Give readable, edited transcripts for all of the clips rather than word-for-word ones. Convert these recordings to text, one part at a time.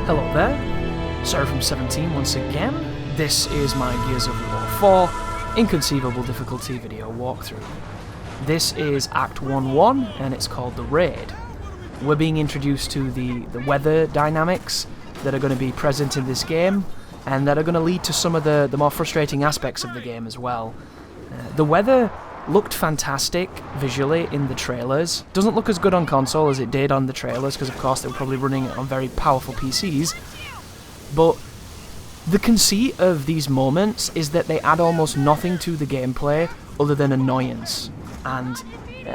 Hello there, Sarah from 17 once again. This is my Gears of War 4 Inconceivable difficulty video walkthrough. This is Act 1-1 and it's called The Raid. We're being introduced to the weather dynamics that are going to be present in this game and that are going to lead to some of the more frustrating aspects of the game as well. The weather looked fantastic visually in the trailers. Doesn't look as good on console as it did on the trailers because of course they were probably running it on very powerful PCs. But the conceit of these moments is that they add almost nothing to the gameplay other than annoyance. And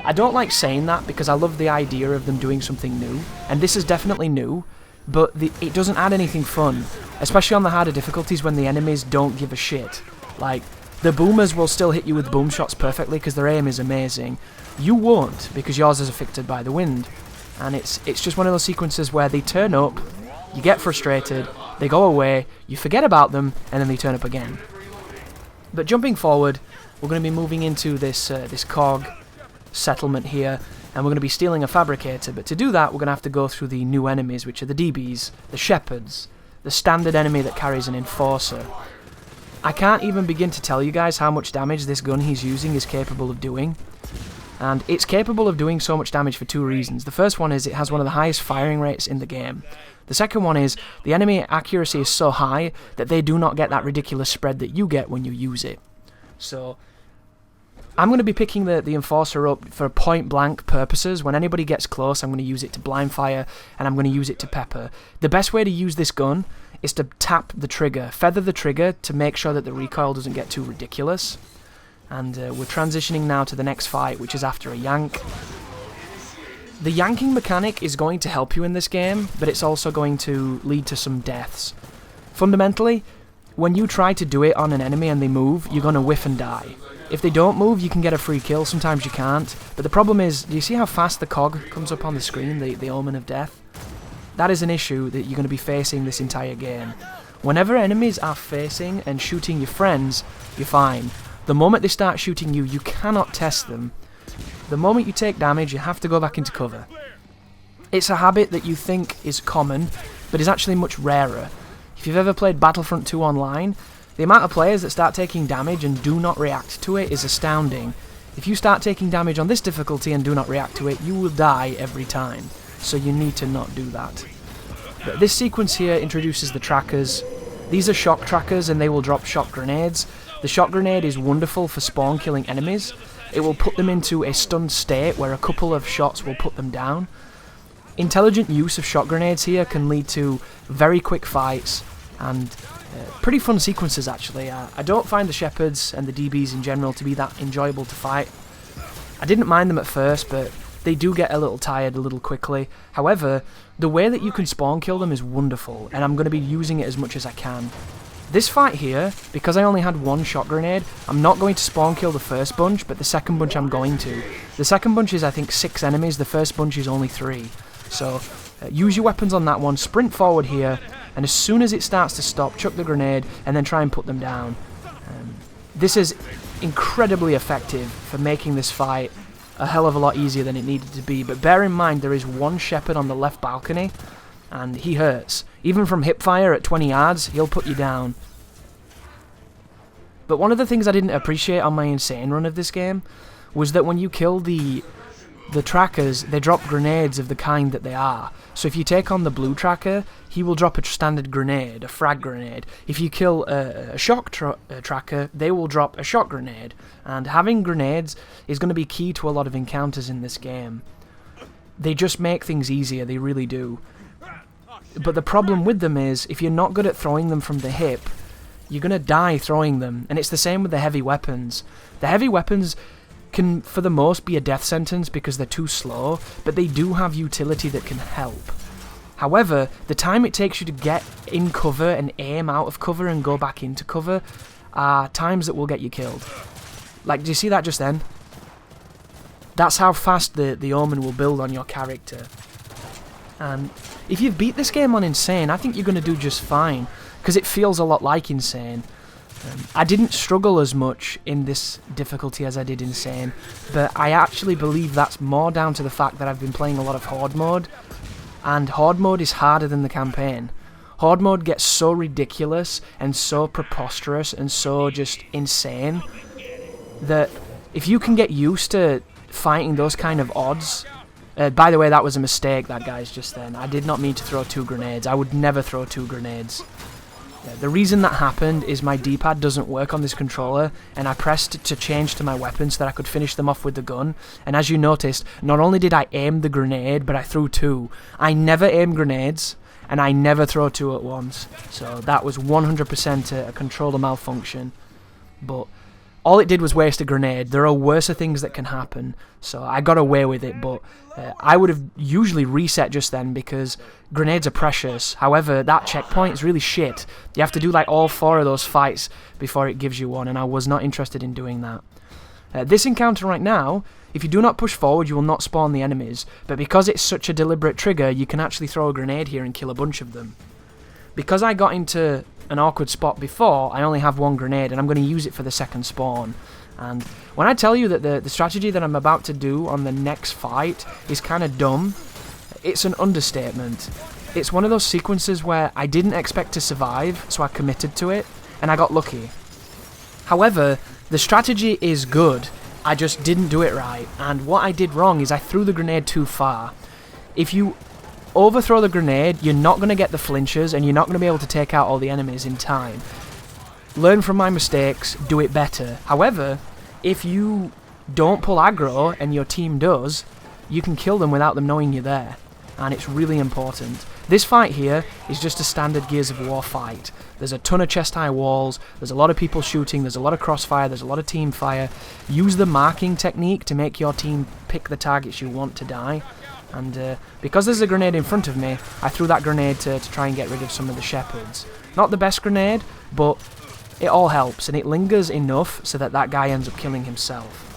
I don't like saying that because I love the idea of them doing something new. And this is definitely new, but it doesn't add anything fun. Especially on the harder difficulties when the enemies don't give a shit. Like, the boomers will still hit you with boom shots perfectly because their aim is amazing. You won't because yours is affected by the wind. And it's just one of those sequences where they turn up, you get frustrated, they go away, you forget about them, and then they turn up again. But jumping forward, we're going to be moving into this cog settlement here, and we're going to be stealing a fabricator. But to do that, we're going to have to go through the new enemies, which are the DBs, the shepherds, the standard enemy that carries an enforcer. I can't even begin to tell you guys how much damage this gun he's using is capable of doing. And it's capable of doing so much damage for two reasons. The first one is it has one of the highest firing rates in the game. The second one is the enemy accuracy is so high that they do not get that ridiculous spread that you get when you use it. So I'm going to be picking the enforcer up for point blank purposes. When anybody gets close, I'm going to use it to blind fire and I'm going to use it to pepper. The best way to use this gun is to tap the trigger, feather the trigger to make sure that the recoil doesn't get too ridiculous. And we're transitioning now to the next fight, which is after a yank. The yanking mechanic is going to help you in this game, but it's also going to lead to some deaths. Fundamentally, when you try to do it on an enemy and they move, you're going to whiff and die. If they don't move, you can get a free kill, sometimes you can't. But the problem is, do you see how fast the cog comes up on the screen, the omen of death? That is an issue that you're going to be facing this entire game. Whenever enemies are facing and shooting your friends, you're fine. The moment they start shooting you, you cannot test them. The moment you take damage, you have to go back into cover. It's a habit that you think is common, but is actually much rarer. If you've ever played Battlefront 2 online, the amount of players that start taking damage and do not react to it is astounding. If you start taking damage on this difficulty and do not react to it, you will die every time. So you need to not do that. But this sequence here introduces the trackers. These are shock trackers and they will drop shock grenades. The shock grenade is wonderful for spawn killing enemies. It will put them into a stunned state where a couple of shots will put them down. Intelligent use of shock grenades here can lead to very quick fights and pretty fun sequences actually. I don't find the shepherds and the DBs in general to be that enjoyable to fight. I didn't mind them at first, but they do get a little tired a little quickly. However, the way that you can spawn kill them is wonderful, and I'm going to be using it as much as I can. This fight here, because I only had one shot grenade, I'm not going to spawn kill the first bunch, but the second bunch I'm going to. The second bunch is I think 6 enemies, the first bunch is only 3. So use your weapons on that one, sprint forward here, and as soon as it starts to stop, chuck the grenade, and then try and put them down. This is incredibly effective for making this fight a hell of a lot easier than it needed to be, but bear in mind there is one shepherd on the left balcony, and he hurts. Even from hip fire at 20 yards, he'll put you down. But one of the things I didn't appreciate on my insane run of this game was that when you kill the trackers, they drop grenades of the kind that they are. So if you take on the blue tracker, he will drop a standard grenade, a frag grenade. If you kill a shock tracker, they will drop a shock grenade. And having grenades is going to be key to a lot of encounters in this game. They just make things easier, they really do. But the problem with them is, if you're not good at throwing them from the hip, you're going to die throwing them. And it's the same with the heavy weapons. The heavy weapons can, for the most, be a death sentence because they're too slow, but they do have utility that can help. However, the time it takes you to get in cover and aim out of cover and go back into cover are times that will get you killed. Like, do you see that just then? That's how fast the omen will build on your character. And if you've beat this game on Insane, I think you're going to do just fine, because it feels a lot like Insane. I didn't struggle as much in this difficulty as I did Insane, but I actually believe that's more down to the fact that I've been playing a lot of Horde mode, and Horde mode is harder than the campaign. Horde mode gets so ridiculous and so preposterous and so just insane that if you can get used to fighting those kind of odds... by the way, that was a mistake, that guy's just then. I did not mean to throw 2 grenades. I would never throw 2 grenades. The reason that happened is my D-pad doesn't work on this controller, and I pressed to change to my weapon so that I could finish them off with the gun, and as you noticed, not only did I aim the grenade, but I threw 2. I never aim grenades, and I never throw 2 at once, so that was 100% a controller malfunction, but all it did was waste a grenade. There are worse things that can happen, so I got away with it, but I would have usually reset just then because grenades are precious. However, that checkpoint is really shit. You have to do like all 4 of those fights before it gives you one, and I was not interested in doing that. This encounter right now, if you do not push forward, you will not spawn the enemies, but because it's such a deliberate trigger, you can actually throw a grenade here and kill a bunch of them. Because I got into an awkward spot before, I only have 1 grenade, and I'm going to use it for the second spawn. And when I tell you that the strategy that I'm about to do on the next fight is kind of dumb, it's an understatement. It's one of those sequences where I didn't expect to survive, so I committed to it, and I got lucky. However, the strategy is good, I just didn't do it right, and what I did wrong is I threw the grenade too far. If you overthrow the grenade, you're not going to get the flinches, and you're not going to be able to take out all the enemies in time. Learn from my mistakes, do it better. However, if you don't pull aggro, and your team does, you can kill them without them knowing you're there, and it's really important. This fight here is just a standard Gears of War fight. There's a ton of chest-high walls, there's a lot of people shooting, there's a lot of crossfire, there's a lot of team fire. Use the marking technique to make your team pick the targets you want to die. And because there's a grenade in front of me, I threw that grenade to try and get rid of some of the shepherds. Not the best grenade, but it all helps, and it lingers enough so that that guy ends up killing himself.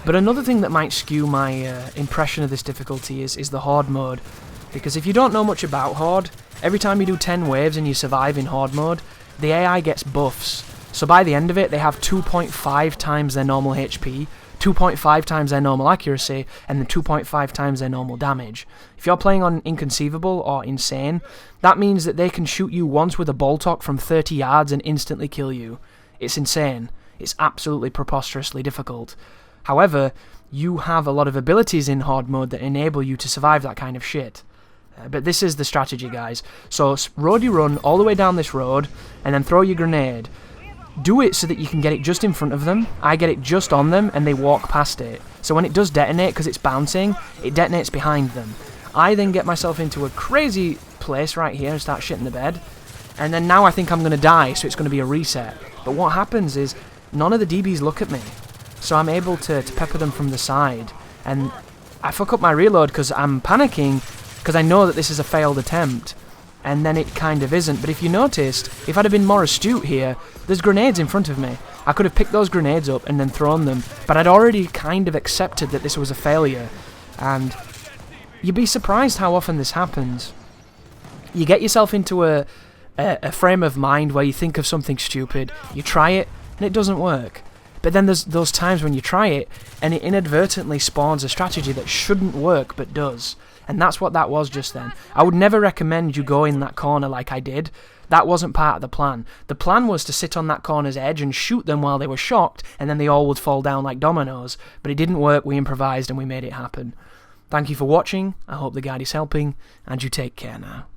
But another thing that might skew my impression of this difficulty is the Horde mode. Because if you don't know much about Horde, every time you do 10 waves and you survive in Horde mode, the AI gets buffs. So by the end of it, they have 2.5 times their normal HP, 2.5 times their normal accuracy, and then 2.5 times their normal damage. If you're playing on Inconceivable or Insane, that means that they can shoot you once with a Boltok from 30 yards and instantly kill you. It's insane. It's absolutely preposterously difficult. However, you have a lot of abilities in Horde mode that enable you to survive that kind of shit. But this is the strategy, guys. So, roadie run all the way down this road, and then throw your grenade. Do it so that you can get it just in front of them. I get it just on them, and they walk past it. So when it does detonate, because it's bouncing, it detonates behind them. I then get myself into a crazy place right here and start shitting the bed. And then now I think I'm going to die, so it's going to be a reset. But what happens is, none of the DBs look at me. So I'm able to pepper them from the side. And I fuck up my reload because I'm panicking, because I know that this is a failed attempt. And then it kind of isn't. But if you noticed, if I'd have been more astute here, there's grenades in front of me. I could have picked those grenades up and then thrown them, but I'd already kind of accepted that this was a failure. And you'd be surprised how often this happens. You get yourself into a frame of mind where you think of something stupid, you try it, and it doesn't work. But then there's those times when you try it, and it inadvertently spawns a strategy that shouldn't work, but does. And that's what that was just then. I would never recommend you go in that corner like I did. That wasn't part of the plan. The plan was to sit on that corner's edge and shoot them while they were shocked, and then they all would fall down like dominoes. But it didn't work, we improvised, and we made it happen. Thank you for watching, I hope the guide is helping, and you take care now.